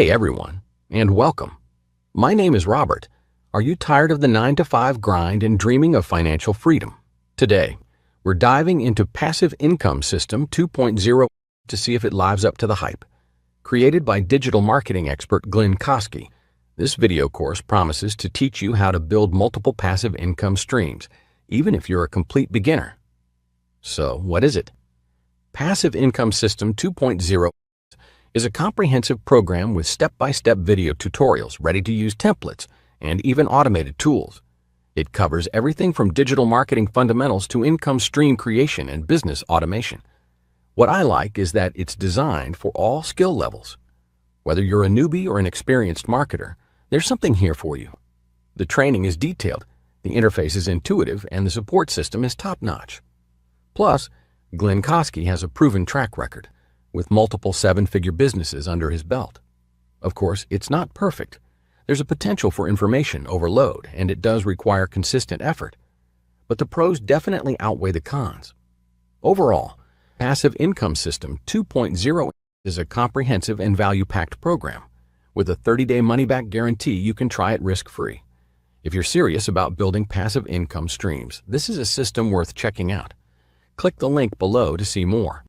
Hey everyone, and welcome. My name is Robert. Are you tired of the 9-to-5 grind and dreaming of financial freedom? Today, we're diving into Passive Income System 2.0 to see if it lives up to the hype. Created by digital marketing expert Glynn Kosky, this video course promises to teach you how to build multiple passive income streams, even if you're a complete beginner. So, what is it? Passive Income System 2.0 is a comprehensive program with step-by-step video tutorials, ready-to-use templates, and even automated tools. It covers everything from digital marketing fundamentals to income stream creation and business automation. What I like is that it's designed for all skill levels. Whether you're a newbie or an experienced marketer, there's something here for you. The training is detailed, the interface is intuitive, and the support system is top-notch. Plus, Glynn Kosky has a proven track record, with multiple seven-figure businesses under his belt. Of course, it's not perfect. There's a potential for information overload, and it does require consistent effort. But the pros definitely outweigh the cons. Overall, Passive Income System 2.0 is a comprehensive and value-packed program. With a 30-day money-back guarantee, you can try it risk-free. If you're serious about building passive income streams, this is a system worth checking out. Click the link below to see more.